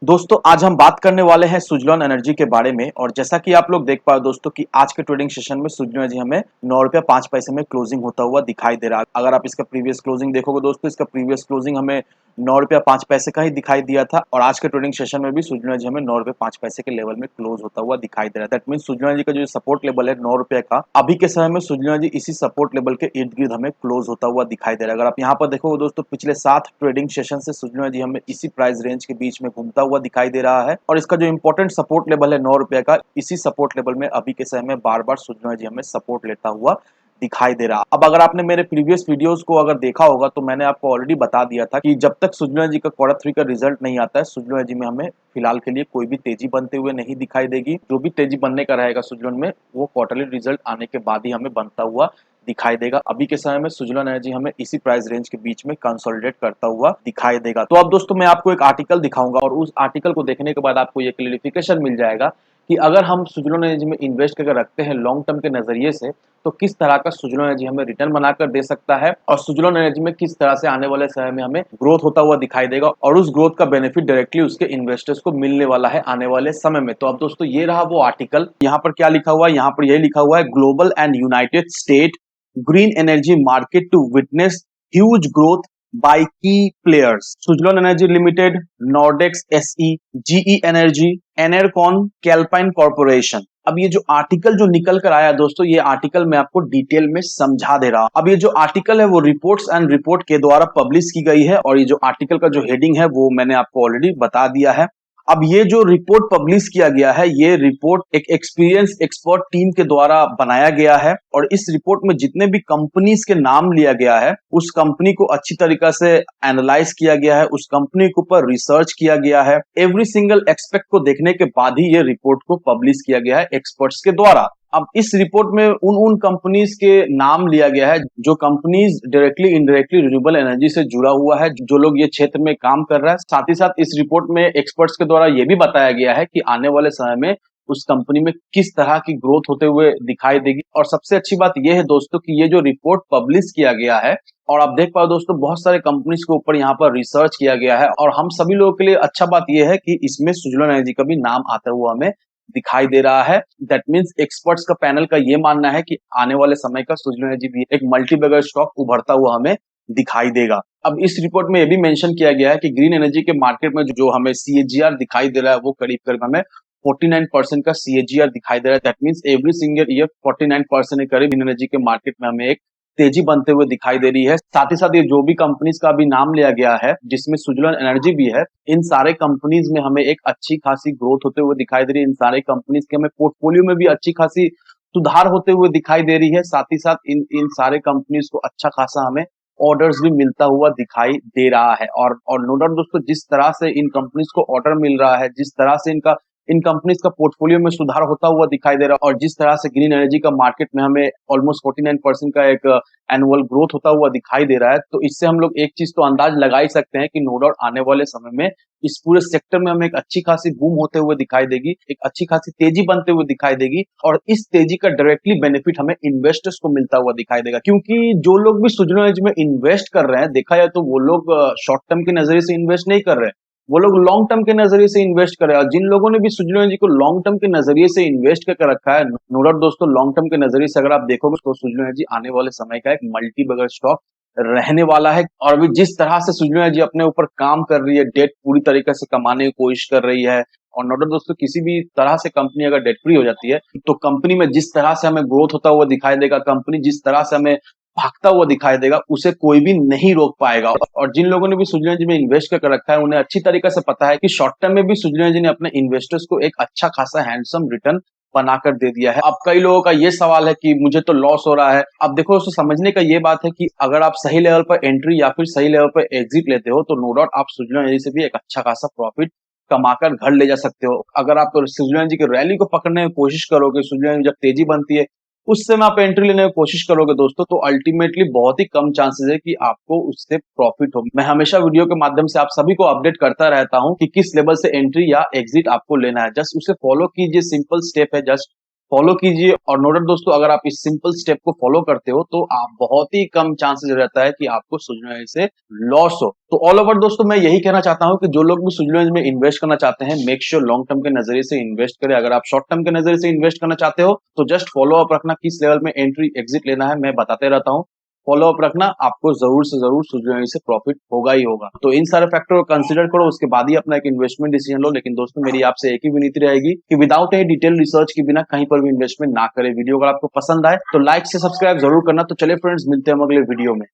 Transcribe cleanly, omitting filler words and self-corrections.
दोस्तों आज हम बात करने वाले हैं सुजलॉन एनर्जी के बारे में। और जैसा कि आप लोग देख पाए दोस्तों कि आज के ट्रेडिंग सेशन में सुजलॉन एनर्जी हमें 9 रुपया 5 पैसे में क्लोजिंग होता हुआ दिखाई दे रहा है। अगर आप इसका प्रीवियस क्लोजिंग देखोगे दोस्तों, इसका प्रीवियस क्लोजिंग हमें 9 रुपया 5 पैसे का ही दिखाई दिया था। और आज के ट्रेडिंग सेशन में भी सुजलॉन एनर्जी हमें 9 रुपये 5 पैसे के लेवल में क्लोज होता हुआ दिखाई दे रहा है। दैट मीन सुजलॉन एनर्जी का जो सपोर्ट लेवल है 9 रुपए का, अभी के समय में सुजलॉन एनर्जी इसी सपोर्ट लेवल के इर्द गिर्द हमें क्लोज होता हुआ दिखाई दे रहा है। अगर आप यहाँ पर देखोगे दोस्तों, पिछले 7 ट्रेडिंग सेशन से सुजलॉन एनर्जी हमें इसी प्राइस रेंज के बीच में घूमता हुआ दिखाई दे रहा है। और इसका जो इंपॉर्टेंट सपोर्ट लेवल है 9 रुपए का, इसी सपोर्ट लेवल में अभी के समय में बार बार सुजलॉन एनर्जी हमें सपोर्ट लेता हुआ दिखाई दे रहा। अब अगर आपने मेरे प्रीवियस वीडियोस को अगर देखा होगा तो मैंने आपको ऑलरेडी बता दिया था कि जब तक सुजलॉन एनर्जी का क्वार्टर 3 का रिजल्ट नहीं आता है, सुजलॉन एनर्जी में हमें फिलहाल के लिए कोई भी तेजी बनते हुए नहीं दिखाई देगी। जो भी तेजी बनने का रहेगा सुजलॉन में, वो क्वार्टरली रिजल्ट आने के बाद ही हमें बनता हुआ दिखाई देगा। अभी के समय में सुजलॉन एनर्जी हमें इसी प्राइस रेंज के बीच में कंसोलिडेट करता हुआ दिखाई देगा। तो अब दोस्तों मैं आपको एक आर्टिकल दिखाऊंगा और उस आर्टिकल को देखने के बाद आपको ये क्लियरिफिकेशन मिल जाएगा कि अगर हम सुजलॉन एनर्जी में इन्वेस्ट करके रखते हैं लॉन्ग टर्म के नजरिए से, तो किस तरह का सुजलॉन एनर्जी हमें रिटर्न बनाकर दे सकता है और सुजलॉन एनर्जी में किस तरह से आने वाले समय में हमें ग्रोथ होता हुआ दिखाई देगा और उस ग्रोथ का बेनिफिट डायरेक्टली उसके इन्वेस्टर्स को मिलने वाला है आने वाले समय में। तो अब दोस्तों ये रहा वो आर्टिकल। यहाँ पर क्या लिखा हुआ है, यहाँ पर यही लिखा हुआ है, global and United state green energy market to witness huge growth by key players. Suzlon Energy Limited, Nordex SE, GE Energy, Enercon, Calpine Corporation. अब ये जो आर्टिकल जो निकल कर आया दोस्तों, ये आर्टिकल मैं आपको डिटेल में समझा दे रहा हूं। अब ये जो आर्टिकल है वो रिपोर्ट्स एंड रिपोर्ट के द्वारा पब्लिश की गई है और ये जो आर्टिकल का जो हेडिंग है वो मैंने आपको ऑलरेडी बता दिया है। अब ये जो रिपोर्ट पब्लिश किया गया है, ये रिपोर्ट एक एक्सपीरियंस एक्सपर्ट टीम के द्वारा बनाया गया है और इस रिपोर्ट में जितने भी कंपनीज के नाम लिया गया है, उस कंपनी को अच्छी तरीका से एनालाइज किया गया है, उस कंपनी के ऊपर रिसर्च किया गया है। एवरी सिंगल एक्सपेक्ट को देखने के बाद ही ये रिपोर्ट को पब्लिश किया गया है एक्सपर्ट्स के द्वारा। अब इस रिपोर्ट में उन कंपनीज के नाम लिया गया है जो companies directly indirectly renewable energy से जुड़ा हुआ है, जो लोग ये क्षेत्र में काम कर रहा है। साथ ही साथ इस रिपोर्ट में एक्सपर्ट्स के द्वारा ये भी बताया गया है कि आने वाले समय में उस कंपनी में किस तरह की ग्रोथ होते हुए दिखाई देगी। और सबसे अच्छी बात यह है दोस्तों कि ये जो रिपोर्ट पब्लिश किया गया है, और आप देख पाओ दोस्तों बहुत सारे कंपनीज के ऊपर यहाँ पर रिसर्च किया गया है और हम सभी लोगों के लिए अच्छा बात यह है कि इसमें सुजलॉन एनर्जी का भी नाम आता हुआ हमें दिखाई दे रहा है। दैट मीन्स एक्सपर्ट्स का पैनल का ये मानना है कि आने वाले समय का सुजलॉन एनर्जी भी एक मल्टी बैगर स्टॉक उभरता हुआ हमें दिखाई देगा। अब इस रिपोर्ट में ये भी मेंशन किया गया है कि ग्रीन एनर्जी के मार्केट में जो हमें सीएजीआर दिखाई दे रहा है वो करीब करीब हमें 49% का सीएजीआर दिखाई दे रहा है। That means every single year 49% के करीब ग्रीन एनर्जी के मार्केट में हमें एक तेजी बनते हुए दिखाई दे रही है। साथ ही साथ ये जो भी कंपनीज का भी नाम लिया गया है जिसमें सुजलॉन एनर्जी भी है, इन सारे कंपनीज में हमें एक अच्छी खासी ग्रोथ होते हुए दिखाई दे रही है। इन सारे कंपनीज के हमें पोर्टफोलियो में भी अच्छी खासी सुधार होते हुए दिखाई दे रही है। साथ ही साथ इन सारे कंपनीज को अच्छा खासा हमें ऑर्डर्स भी मिलता हुआ दिखाई दे रहा है। और नो डाउट दोस्तों, जिस तरह से इन कंपनीज को ऑर्डर मिल रहा है, जिस तरह से इन कंपनीज का पोर्टफोलियो में सुधार होता हुआ दिखाई दे रहा है और जिस तरह से ग्रीन एनर्जी का मार्केट में हमें ऑलमोस्ट 49% का एक एनुअल ग्रोथ होता हुआ दिखाई दे रहा है, तो इससे हम लोग एक चीज तो अंदाज लगा ही सकते हैं कि नो डाउट आने वाले समय में इस पूरे सेक्टर में हमें एक अच्छी खासी बूम होते हुए दिखाई देगी, एक अच्छी खासी तेजी बनते हुए दिखाई देगी और इस तेजी का डायरेक्टली बेनिफिट हमें इन्वेस्टर्स को मिलता हुआ दिखाई देगा। क्योंकि जो लोग भी सुजलॉन एनर्जी में इन्वेस्ट कर रहे हैं, देखा जाए तो वो लोग शॉर्ट टर्म के नजरिए से इन्वेस्ट नहीं कर रहे हैं, वो लोग लॉन्ग टर्म के नजरिए से इन्वेस्ट कर रहे हैं। और जिन लोगों ने भी सुजलॉन एनर्जी को लॉन्ग टर्म के नजरिए से इन्वेस्ट करके रखा है, नो डाउट दोस्तों लॉन्ग टर्म के नजरिए से अगर आप देखोगे तो सुजलॉन एनर्जी आने वाले समय का एक मल्टी बगर स्टॉक रहने वाला है। और अभी जिस तरह से सुजलॉन एनर्जी अपने ऊपर काम कर रही है, डेट पूरी तरीके से कमाने की कोशिश कर रही है, और नो डाउट दोस्तों किसी भी तरह से कंपनी अगर डेट फ्री हो जाती है तो कंपनी में जिस तरह से हमें ग्रोथ होता हुआ दिखाई देगा, कंपनी जिस तरह से हमें भागता हुआ दिखाई देगा, उसे कोई भी नहीं रोक पाएगा। और जिन लोगों ने भी सुजलॉन एनर्जी में इन्वेस्ट करके रखा है, उन्हें अच्छी तरीके से पता है कि शॉर्ट टर्म में भी सुजलॉन एनर्जी ने अपने इन्वेस्टर्स को एक अच्छा खासा हैंडसम रिटर्न बनाकर दे दिया है। अब कई लोगों का ये सवाल है कि मुझे तो लॉस हो रहा है। अब देखो दोस्तों, समझने का ये बात है कि अगर आप सही लेवल पर एंट्री या फिर सही लेवल पर एग्जिट लेते हो तो नो डाउट आप सुजलॉन एनर्जी से भी एक अच्छा खासा प्रॉफिट कमाकर घर ले जा सकते हो। अगर आप सुजलॉन एनर्जी की रैली को पकड़ने की कोशिश करोगे, सुजलॉन एनर्जी जब तेजी बनती है उस समय आप एंट्री लेने की कोशिश करोगे दोस्तों, तो अल्टीमेटली बहुत ही कम चांसेस है कि आपको उससे प्रॉफिट हो। मैं हमेशा वीडियो के माध्यम से आप सभी को अपडेट करता रहता हूं कि किस लेवल से एंट्री या एग्जिट आपको लेना है। जस्ट उसे फॉलो कीजिए, सिंपल स्टेप है। जस्ट फॉलो कीजिए और नोट दोस्तों, अगर आप इस सिंपल स्टेप को फॉलो करते हो तो आप बहुत ही कम चांसेस रहता है कि आपको सुजनोएज से लॉस हो। तो ऑल ओवर दोस्तों मैं यही कहना चाहता हूं कि जो लोग भी सुजनोएज में इन्वेस्ट करना चाहते हैं, मेक श्योर लॉन्ग टर्म के नजरिए से इन्वेस्ट करें। अगर आप शॉर्ट टर्म के नजरिए से इन्वेस्ट करना चाहते हो तो जस्ट फॉलो अप रखना, किस लेवल में एंट्री एग्जिट लेना है मैं बताते रहता हूँ। फॉलो अप रखना, आपको जरूर से जरूर सुजनोएज से प्रॉफिट होगा ही होगा। तो इन सारे फैक्टर को कंसीडर करो, उसके बाद ही अपना एक इन्वेस्टमेंट डिसीजन लो। लेकिन दोस्तों मेरी आपसे एक ही विनती रहेगी कि विदाउट एनी डिटेल रिसर्च के बिना कहीं पर भी इन्वेस्टमेंट ना करें। वीडियो अगर आपको पसंद आए तो लाइक से सब्सक्राइब जरूर करना। तो चलिए फ्रेंड्स, मिलते हैं हम अगले वीडियो में।